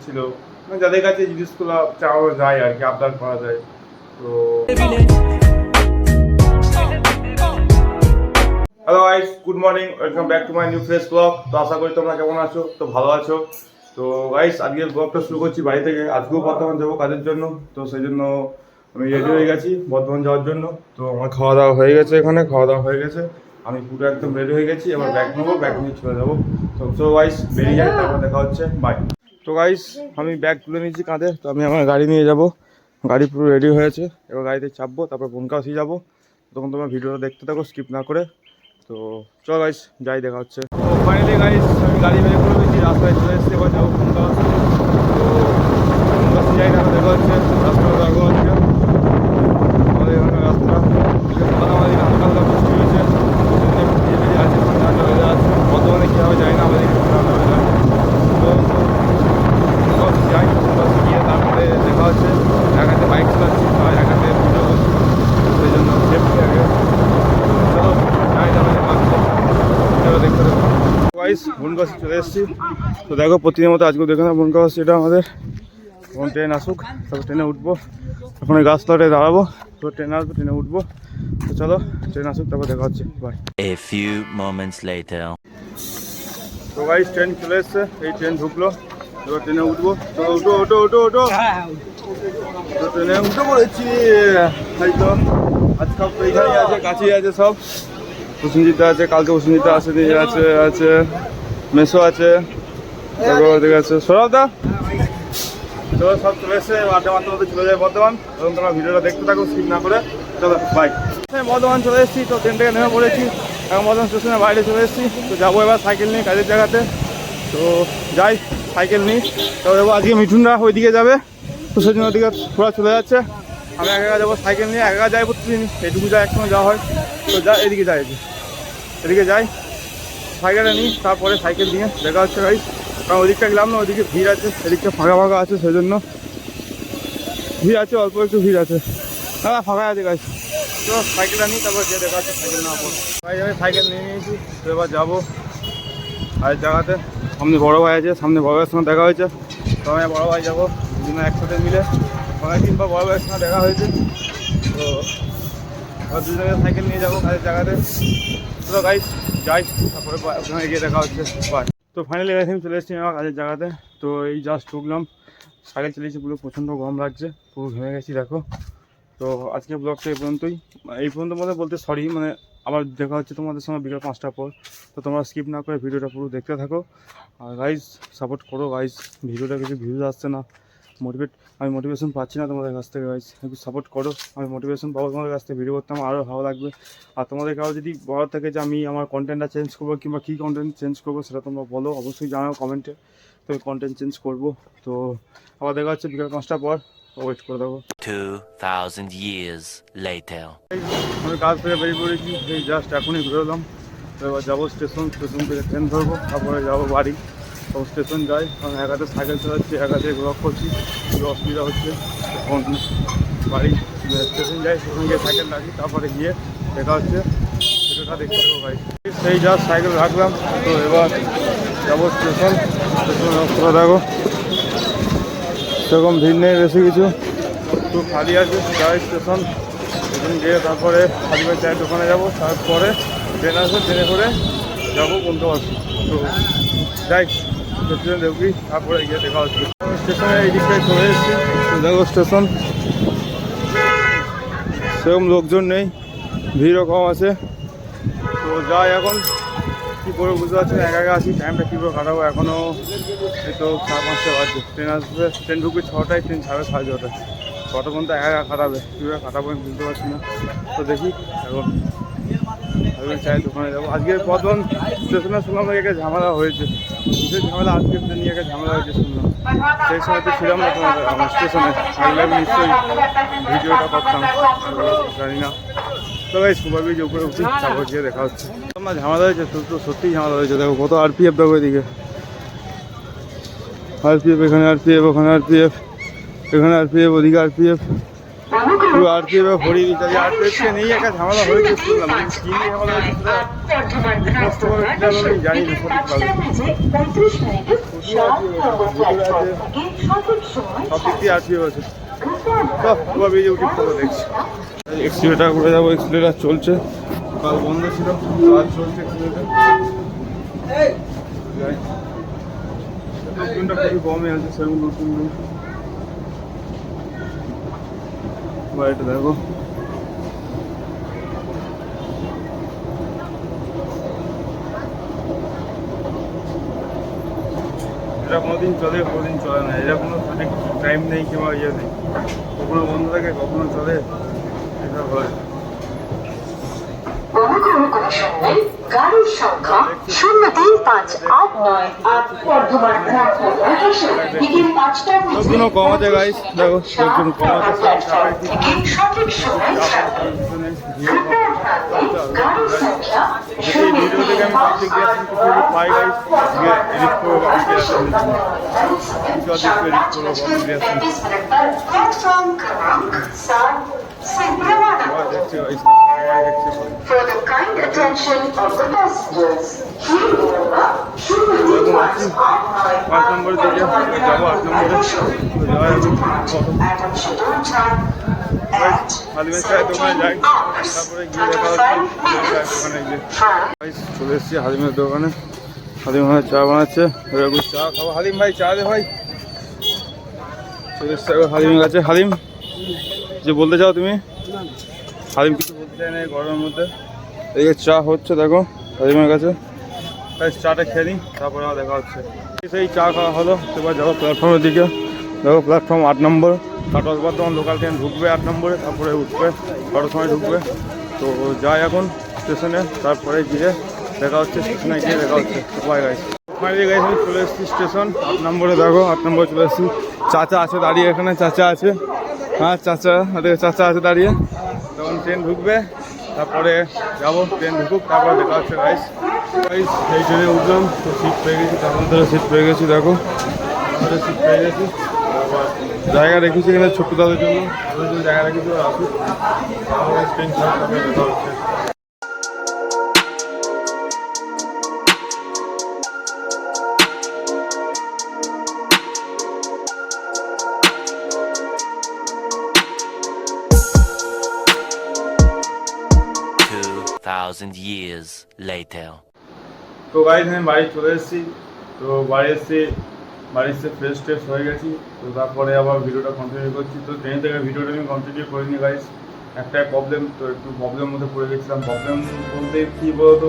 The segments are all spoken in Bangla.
এসেছিলো, মানে যাদের কাছে জিনিসগুলো চাওয়া যায় আর কি, আবদার করা যায়। তো hello guys, good morning, welcome back to my new fresh blog. তো আশা করি তোমরা কেমন আছো, তো ভালো আছো। তো গাইস আজকের ব্লগটা শুরু করছি বাড়ি থেকে। আজকেও বর্ধমান যাবো কাজের জন্য, তো সেই জন্য আমি রেডি হয়ে গেছি বর্ধমান যাওয়ার জন্য। তো আমার খাওয়া দাওয়া হয়ে গেছে, এখানে খাওয়া দাওয়া হয়ে গেছে, আমি পুরো একদম রেডি হয়ে গেছি। এবার ব্যাগ নেবো, ব্যাগ নিয়ে চলে যাবো। তো গাইস বেরিয়ে যাই, তারপর দেখা হচ্ছে, বাই। তো গাইস আমি ব্যাগ তুলে নিয়েছি কাঁধে, তো আমি আমার গাড়ি নিয়ে যাব। গাড়ি পুরো রেডি হয়েছে, এবার গাড়িতে চাপবো, তারপর বনগাঁসি যাবো। তখন তোমরা ভিডিওটা দেখতে থাকো স্কিপ না করে। তো চলো গাইস যাই, দেখা হচ্ছে। তো ফাইনালি গাইস আমি গাড়ি বেরিয়ে পড়ে গেছি, রাস্তায় চলে এসেছি, এবার যাবো বনগাঁসি। তো বনগাঁসি যাই, দেখা হচ্ছে, রাস্তাটা দেখা হচ্ছে আমাদের এখানে রাস্তা। আমাদের হালকা হালকা বৃষ্টি হয়েছে, আছে ঠান্ডা হয়ে যাচ্ছে। বর্তমানে কী হবে জানি না, আমাদের ঠান্ডা হয়ে যায়। তো যাই গিয়ে তারপরে দেখা হচ্ছে। এক হাতে বাইক চালাচ্ছি আর এক হাতে ভিডিও করছি, সেই জন্য সেফটি আগে। চলো যাই, তারপরে দেখা হচ্ছে, ভিডিওটা দেখতে দেখো। গাইস বনগাঁসি চলে এসেছি। তো দেখো প্রতিদিনের মতো আজকেও দেখো না বনগাঁসি, এটা আমাদের। এখন ট্রেন আসুক, তারপর ট্রেনে উঠবো। এখন এই গাছতলাতে দাঁড়াবো, তো ট্রেন আসবে, ট্রেনে উঠবো। তো চলো ট্রেন আসুক, তারপর দেখা হচ্ছে, bye. A few moments later. তো গাইস ট্রেন চলে এসছে, এই ট্রেন ঢুকলো, এবার ট্রেনে উঠবো। তো উঠো উঠো উঠো উঠো, তো ট্রেনে উঠে পড়েছি। তাই তো আজকাল তো এইখানেই আছে, কাছেই আছে সব। প্রসেনজিৎ আছে, কালকে প্রসেনজিৎ আসেনি, আছে আছে মেসো আছে, ঠিক আছে সৌরভদা। তো সব চলে এসছে, আড্ডা মারতে মারতে চলে যায় বর্ধমান। এবং তোমরা ভিডিওটা দেখতে থাকো স্কিপ না করে। চলো বাই। বর্ধমান চলে এসেছি, তো ট্রেন থেকে নেমে পড়েছি, এখন বর্ধমান স্টেশনের বাইরে চলে এসেছি। তো যাবো এবার সাইকেল নিয়ে কাজের জায়গাতে। তো যাই সাইকেল নিই, তো দেবো আজকে মিঠুনরা ওইদিকে যাবে, তো সেই জন্য ওদিকে ঘোরা চলে যাচ্ছে। আমি একা যাবো সাইকেল নিয়ে, একা যাই প্রতিদিন, এটুকু যায় একসঙ্গে যাওয়া হয়। তো যা এদিকে যাই, এদিকে যাই সাইকেলটা নিই, তারপরে সাইকেল নিয়ে দেখা হচ্ছে গাইস। কারণ ওদিকটা গেলাম না, ওদিকে ভিড় আছে, এদিকটা ফাঁকা ফাঁকা আছে, সেই জন্য ভিড় আছে, অল্প একটু ভিড় আছে, না ফাঁকা আছে গাইস। তো সাইকেলটা নিই, তারপর গিয়ে দেখা হচ্ছে সাইকেল নেওয়ার পর। ভাই আমি সাইকেল নিয়ে নিয়েছি, তো এবার যাবো আর জায়গাতে। সামনে বড় ভাই আছে, সামনে বড় ভাইয়ের সঙ্গে দেখা হয়েছে, তো আমি বড় ভাই যাবো দুজনে একসাথে মিলে। অনেকদিন পর বড় ভাইয়ের সঙ্গে দেখা হয়েছে, তো এবার দুজনে সাইকেল নিয়ে যাবো কাজের জায়গাতে। তো গাইস যাই, তারপরে ওখানে গিয়ে দেখা হচ্ছে, বাই। তো ফাইনালি আমি চলে এসেছি আমার কাজের জায়গাতে। তো এই জাস্ট ঢুকলাম, সাইকেল চালিয়েছি, পুরো প্রচণ্ড গরম লাগছে, পুরো ঘেমে গেছি দেখো। তো আজকে ব্লগটা এই পর্যন্তই, এই পর্যন্ত বলতে সরি, মানে আবার দেখা হচ্ছে তোমাদের সঙ্গে বিকেল 5টার পর। তো তোমরা স্কিপ না করে ভিডিওটা পুরো দেখতে থাকো। আর গাইজ সাপোর্ট করো গাইজ, ভিডিওটা কিছু ভিউজ আসছে না, আমি মোটিভেশন পাচ্ছি না তোমাদের কাছ থেকে গাইজ, একটু সাপোর্ট করো। আমি মোটিভেশন পাবো তোমাদের কাছ থেকে, ভিডিও করতে আমার আরও ভালো লাগবে। আর তোমাদের কারো যদি বলার থাকে যে আমি আমার কন্টেন্টটা চেঞ্জ করবো কিংবা কী কন্টেন্ট চেঞ্জ করবো, সেটা তোমরা বলো, অবশ্যই জানাও কমেন্টে, তো কন্টেন্ট চেঞ্জ করবো। তো আবার দেখা হচ্ছে বিকেল 5টার পর, ওয়েট করে দেবো। 2000 years later. আমি কাজ থেকে বেরিয়ে পড়েছি, এই জাস্ট এখনই বেরোলাম। তো এবার যাবো স্টেশন থেকে ট্রেন ধরবো, তারপরে যাবো বাড়ি। তো স্টেশন যাই, কারণ এক হাতে সাইকেল চালাচ্ছি, এক হাতে ব্লগ করছি, খুবই অসুবিধা হচ্ছে। এখন বাড়ি স্টেশন যাই, স্টেশন গিয়ে সাইকেল রাখি, তারপরে গিয়ে দেখা হচ্ছে, ভিডিওটা দেখতে দেবো ভাই। সেই জাস্ট সাইকেল রাখলাম, তো এবার যাবো স্টেশন রাস্তাটা দেখো, সেরকম ভিড় নেই বেশি কিছু, একটু খালি আছে। যাই স্টেশন গিয়ে তারপরে হাজিবার চায়ের দোকানে যাবো, তারপরে ট্রেন আসবে, ট্রেনে করে যাবো বনগাঁসি। তো যাই স্টেশনে দেখবি, তারপরে গিয়ে দেখা হচ্ছে। স্টেশনে এই দিকটায় চলে এসেছি, দেখো স্টেশন সেরকম লোকজন নেই, ভিড়ও কম আছে। তো যাই এখন কী করে বুঝতে পারছি না, একা একা আছি, টাইমটা কী করে কাটাবো। এখনও এই তো 4-5টা বাজছে, ট্রেন আসবে, ট্রেন ঢুকবে 6টায়, ট্রেন ছাড়বে 6:30। 6টা পর্যন্ত একা একা কাটাবে, কীভাবে কাটাবো আমি বুঝতে পারছি না। তো দেখি এখন চায়ের দোকানে যাবো। আজকে বর্ধমান স্টেশনে শুনলাম একটা ঝামেলা হয়েছে, কিসের ঝামেলা আজকে নিয়ে একটা ঝামেলা হয়েছে শুনলাম। সেই সময় তো ছিলাম না তোমাদের আমার স্টেশনে, থাকলে আমি নিশ্চয়ই ভিডিওটা করতাম, জানি না। তো ভাই সুপার ব্রিজ উপরে উঠি, তারপর গিয়ে দেখা হচ্ছে। আমার ঝামেলা হয়েছে, তো সত্যিই ঝামেলা হয়েছে। দেখো কত আরপিএফ, দেখো এদিকে আরপিএফ, এখানে আরপিএফ, ওখানে আরপিএফ, এখানে আরপিএফ, ওদিকে আরপিএফ, তুই আরপিএফ ভরি দিচ্ছি আরপিএফকে নেই একটা ঝামেলা হয়েছে শুনলাম কি নিয়ে ঝামেলা হয়েছে সেটা কষ্ট করে কিনা আমি জানি না সব দিক দিয়ে আরপিএফ আছে তো বেরিয়ে উঠি ফটো দেখছি এক্সিলেটার করে যাবো এক্সিলেটার চলছে কাল বন্ধ ছিল কাজ চলছে এক্সিলেটার নতুনটা খুবই কমে আছে সেরকম নতুন এটা দেখো এটা কোনোদিন চলে কোনোদিন চলে না এটা কোনো সঠিক টাইম নেই কিংবা ইয়ে নেই কখনো বন্ধ থাকে কখনো চলে এটা হয় গাড়ির সংখ্যা 03589 বর্ধমান বিকেল 5টার লোকগুলো কম আছে গাইস দেখো লোকগুলো কম আছে সঠিক সময় গাড়ির সংখ্যা এই ভিডিও থেকে আমি পাবলিক রিয়াকশন কিছু পাই গাইস এডিট করবো পাবলিক রিয়াকশন কিছু অধিক এডিট করবো পাবলিক রিয়াকশন প্ল্যাটফর্ম ক্রমাঙ্ক 7 से रवाना দেখছি গাইস দেখছি For the kind attention of the passengers, পাঁচ নম্বরের দিকে যাবো 8 নম্বরে তো যাওয়া যাবে হালিমের চায়ের দোকানে যাই তারপরে গিয়ে দেখা হচ্ছে দোকানে গিয়ে চলে এসেছি হালিমের দোকানে হালিম ভাই চা বানাচ্ছে চা খাবো হালিম ভাই চা দে ভাই চলে এসছে হালিমের কাছে হালিম যে বলতে চাও তুমি হালিম কিছু বলতে চাই না এই গরমের মধ্যে এই চা হচ্ছে দেখো হালিমের কাছে চাটা খেয়ে নিই তারপরে আমার দেখা হচ্ছে সেই চা খাওয়া হলো এবার যাবো প্ল্যাটফর্মের দিকে দেখো প্ল্যাটফর্ম 8 নম্বর কাটোয়া বর্ধমান লোকাল ট্রেন ঢুকবে 8 নম্বরে তারপরে উঠবে 6টার সময় ঢুকবে তো যাই এখন স্টেশনে তারপরে গিয়ে দেখা হচ্ছে স্টেশনে গিয়ে দেখা হচ্ছে উপায় গাইছে ফাইনালি গাইছে আমি চলে এসেছি স্টেশন 8 নম্বরে দেখো 8 নম্বরে চলে এসেছি চাচা আছে দাঁড়িয়ে এখানে চাচা আছে হ্যাঁ চাচা আছে দাঁড়িয়ে তখন ট্রেন ঢুকবে তারপরে যাবো ট্রেন ঢুকুক তারপরে দেখা হচ্ছে গাইস এই ট্রেনে উঠলাম তো সিট পেয়ে গেছি তখন ধরে সিট পেয়ে গেছি দেখো সিট পেয়ে গেছি জায়গা রেখেছি এখানে ছোট্ট দাদের জন্য জায়গা রেখেছি আসুক ট্রেন ছাড়া দেখা হচ্ছে 2,000 years later. তো গাইস আমি বাড়ি চলে এসেছি তো বাড়ি এসে ফ্রেশ ট্রেশ হয়ে গেছি তো তারপরে আবার ভিডিওটা কন্টিনিউ করছি তো ট্রেন থেকে ভিডিওটা আমি কন্টিনিউ করিনি গাইস একটাই প্রবলেম তো একটু প্রবলেমের মধ্যে পড়ে গেছিলাম প্রবলেম বলতে কী বলতো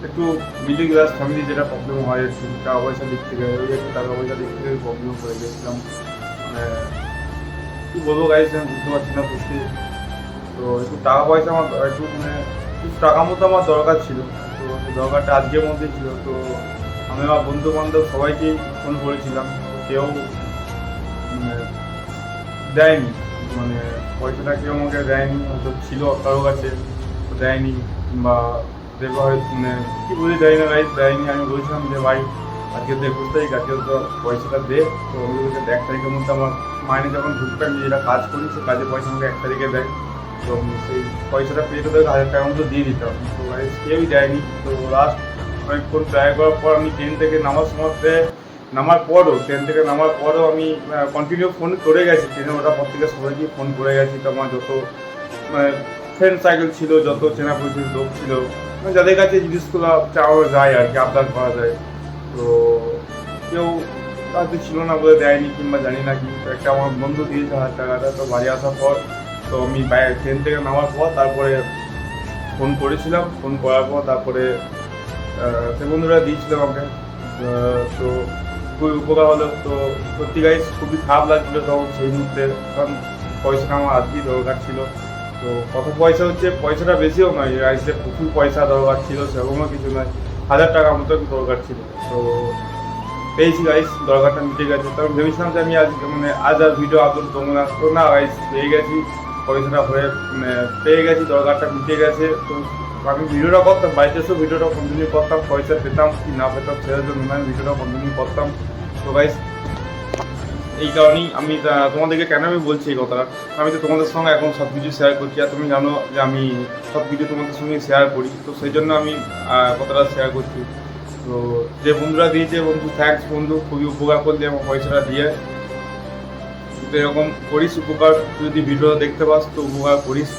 একটু মিডল ক্লাস ফ্যামিলি যেটা প্রবলেম হয় একটু টাকা পয়সার দিক থেকে একটু টাকা পয়সার দিক থেকে প্রবলেম পড়ে গেছিলাম মানে কী বলবো গাইস আমি বুঝতে পারছি না বুঝতে তো একটু টাকা পয়সা আমার একটু মানে কিছু টাকা মতো আমার দরকার ছিল তো সেই দরকারটা আজকের মধ্যেই ছিল তো আমি আমার বন্ধু বান্ধব সবাইকেই ফোন করেছিলাম কেউ মানে দেয়নি মানে পয়সাটা কেউ আমাকে দেয়নি হয়তো ছিল কারো কাছে তো দেয়নি কিংবা দেখো হয়তো মানে কী বুঝে দেয় না রাইস দেয়নি আমি বলছিলাম যে ভাই আজকে তো 21 তারিখ আজকে তো পয়সাটা দে তো আমি বলছি 1 তারিখের মধ্যে আমার মাইনে যখন ঢুকবে আমি যেটা কাজ করি সেই কাজের পয়সা আমাকে 1 তারিখে দেয় তো সেই পয়সাটা পেয়ে তো 1000 টাকার মতো দিয়ে দিতাম তো কেউই দেয়নি তো লাস্ট অনেকক্ষণ ট্রাই করার পর আমি ট্রেন থেকে নামার পরও আমি কন্টিনিউ ফোন করে গেছি ট্রেনে ওঠার পর থেকে সবাইকে ফোন করে গেছি তো আমার যত মানে ফ্রেন্ড সাইকেল ছিল যত চেনা পরিচিত লোক ছিল মানে যাদের কাছে জিনিসগুলো চাওয়া যায় আর কি আবদার করা যায় তো কেউ কাছে ছিল না বলে দেয়নি কিংবা জানি না কি একটা আমার বন্ধু দিয়েছে 1000 টাকাটা তো বাড়ি আসার পর তো আমি ট্রেন থেকে নামার পর তারপরে ফোন করেছিলাম ফোন করার পর তারপরে সে বন্ধুরা দিয়েছিল আমাকে তো খুবই উপকার হলো তো সত্যি গাইস খুবই খারাপ লাগছিলো তখন সেই মুহূর্তে কারণ পয়সাটা আমার আজকেই দরকার ছিল তো কত পয়সা হচ্ছে পয়সাটা বেশিও নয় রাইসে প্রচুর পয়সা দরকার ছিল সেরকমও কিছু নয় 1000 টাকার মতো দরকার ছিল তো পেয়েছি গাইস দরকারটা মিটে গেছে তখন ভেবেছিলাম যে আমি আজ আর ভিডিও আপলোড করবো না তো না গাইস পেয়ে গেছি পয়সাটা হয়ে পেয়ে গেছি দরকারটা মিটে গেছে তো আমি ভিডিওটা করতাম বাড়িতে এসেও ভিডিওটা কন্টিনিউ করতাম পয়সা পেতাম কি না পেতাম সেটার জন্য আমি ভিডিওটা কন্টিনিউ করতাম তো গাইস এই কারণেই আমি তোমাদেরকে কেন আমি বলছি এই কথাটা, আমি তো তোমাদের সঙ্গে এখন সব কিছু শেয়ার করছি, আর তুমি জানো যে আমি সব কিছু তোমাদের সঙ্গে শেয়ার করি, তো সেই জন্য আমি কথাটা শেয়ার করছি। তো যে বন্ধুরা দিয়েছে, বন্ধু থ্যাঙ্কস বন্ধু, খুবই উপকার করলে আমার পয়সাটা দিয়ে। তো এরকম করিস উপকার, যদি ভিডিওটা দেখতে পাস তো উপকার করিস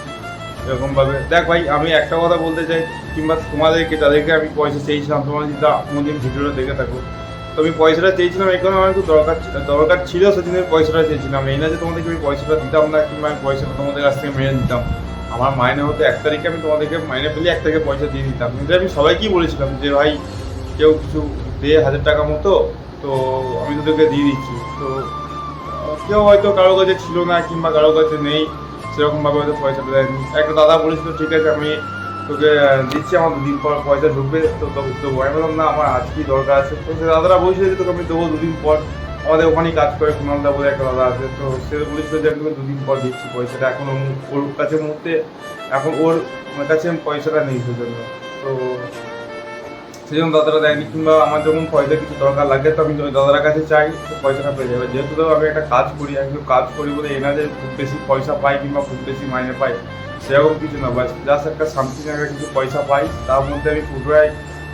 এরকমভাবে। দেখ ভাই, আমি একটা কথা বলতে চাই, কিংবা তোমাদেরকে যাদেরকে আমি পয়সা চেয়েছিলাম, তোমরা যদি কোনোদিন ভিডিওটা দেখে থাকো, তো আমি পয়সাটা চেয়েছিলাম এই কারণে, আমার একটু দরকার ছিল, সেদিন আমি পয়সাটা চেয়েছিলাম। এই না যে তোমাদেরকে আমি পয়সাটা দিতাম না, কিংবা আমি পয়সাটা তোমাদের কাছ থেকে মেরে নিতাম। আমার মাইনে হতো 1 তারিখে, আমি তোমাদেরকে মাইনে পেলে 1 তারিখে পয়সা দিয়ে দিতাম। কিন্তু আমি সবাইকেই বলেছিলাম যে ভাই কেউ কিছু দে 1000 টাকা মতো, তো আমি তোদেরকে দিয়ে দিচ্ছি। তো কেউ হয়তো কারো কাছে ছিল না, কিংবা কারো কাছে নেই, সেরকমভাবে হয়তো পয়সাটা দেয়নি। একটা দাদা বলেছিল ঠিক আছে আমি তোকে দিচ্ছি, আমার 2 দিন পর পয়সা ঢুকবে, তো দেবো। আমি বললাম না, আমার আজকেই দরকার আছে। তো সে দাদারা বলছিল যে তোকে আমি দেবো 2 দিন পর। আমাদের ওখানেই কাজ করে কুণালদা বলে একটা দাদা আছে, তো সে বলেছিল যে আমি তোকে 2 দিন পর দিচ্ছি পয়সাটা। এখন ওর কাছে মুহূর্তে এখন ওর কাছে পয়সাটা নেই, সেজন্য। তো সেজন্য দাদারা দেয়নি, কিংবা আমার যখন পয়সা কিছু দরকার লাগে তো আমি দাদার কাছে চাই, তো পয়সাটা পেয়ে যাবে। যেহেতু ধরো আমি একটা কাজ করি, আমি কাজ করি বলে এ না যে খুব বেশি পয়সা পাই কিংবা খুব বেশি মাইনে পাই, সেরকম কিছু না। বাস জাস্ট একটা সামথিং একটা কিছু পয়সা পাই, তার মধ্যে আমি পুরোটাই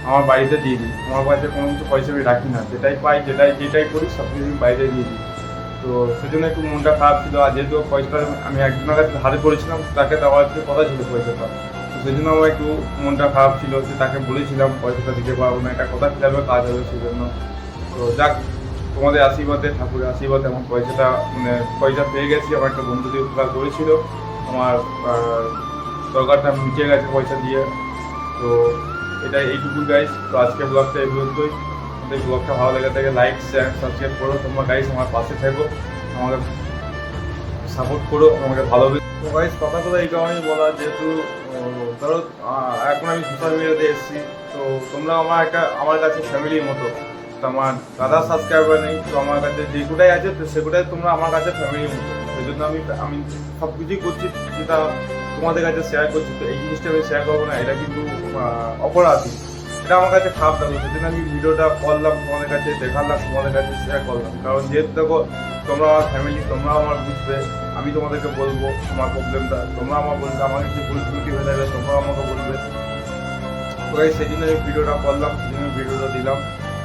আমার বাড়িতে দিয়ে দিই। আমার বাড়িতে কোনো কিছু পয়সা আমি রাখি না, যেটাই পাই যেটাই করি সব কিছু আমি বাইরে দিয়ে দিই। তো সেজন্য একটু মনটা খারাপ ছিল। আর যেহেতু পয়সাটা আমি একজনের কাছে ধারে করেছিলাম, তাকে দেওয়ার যে কথা ছিল পয়সাটা, তো সেই জন্য আমার একটু মনটা খারাপ ছিল, যে তাকে বলেছিলাম পয়সাটা দিতে পারবো না, একটা কথা ছিল কাজ হবে সেই জন্য। তো যাক, তোমাদের আশীর্বাদে, ঠাকুরের আশীর্বাদে আমার পয়সাটা পয়সা পেয়ে গেছি। আমার একটা বন্ধু দিয়ে উপকার করেছিল, আমার দরকারটা মিটে গেছে পয়সা দিয়ে। তো এইটুকু গাইস। তো আজকে ব্লগটা এই পর্যন্তই। তোমাদের ব্লগটা ভালো লেগে থাকে লাইক শেয়ার সাবস্ক্রাইব করো। তোমরা গাইস আমার পাশে থেকো, আমাকে সাপোর্ট করো, আমাকে ভালোবেসে। তো গাইস কথাগুলো এই কারণেই বলা, যেহেতু ধরো এখন আমি সোশ্যাল মিডিয়াতে এসেছি, তো তোমরা আমার কাছে ফ্যামিলির মতো। তো আমার দাদা সাবস্ক্রাইবার নেই, তো আমার কাছে যেগুটাই আছে তো সেগুটাই তোমরা আমার কাছে ফ্যামিলির মতো। সেই জন্য আমি সব কিছুই করছি, যেটা তোমাদের কাছে শেয়ার করছি। তো এই জিনিসটা আমি শেয়ার করবো না, এটা কিন্তু অপরাধী। এটা আমার কাছে খারাপ লাগলো, সেদিন আমি ভিডিওটা করলাম তোমাদের কাছে, দেখালাম তোমাদের কাছে, শেয়ার করলাম। কারণ যেহেতু দেখো তোমরা আমার ফ্যামিলি, তোমরা আমার বুঝবে, আমি তোমাদেরকে বলবো আমার প্রবলেমটা, তোমরা আমার বলবে, আমার কিছু ভুল ত্রুটি হয়ে যাবে, তোমরা আমাকে বলবে। তো গাইস সেই জন্য আমি ভিডিওটা করলাম, সেই জন্য ভিডিওটা দিলাম।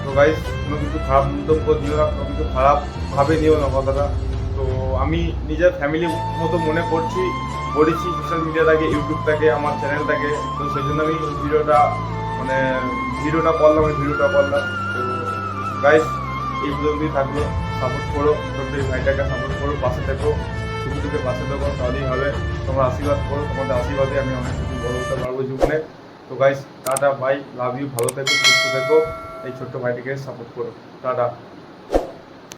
তো গাইস কোনো কিছু খারাপ মন্তব্য দিও না, কোনো কিছু খারাপভাবে নিও না কথাটা। তো আমি নিজের ফ্যামিলির মতো মনে করেছি সোশ্যাল মিডিয়াটাকে, ইউটিউবটাকে, আমার চ্যানেলটাকে। তো সেই জন্য আমি ভিডিওটা করলাম, তো গাইস এই পর্যন্তই থাকলো। সাপোর্ট করো, ছোট্ট এই ভাইটাকে সাপোর্ট করো, পাশে থেকো, শুধু পাশে থেকো, তাহলেই হবে। তোমরা আশীর্বাদ করো, তোমাদের আশীর্বাদে আমি অনেক কিছু বড় হতে পারবো জীবনে। তো guys tata, bye, love you, ভালো থেকো, সুস্থ থেকো, এই ছোট্ট ভাইটিকে সাপোর্ট করো, টাটা।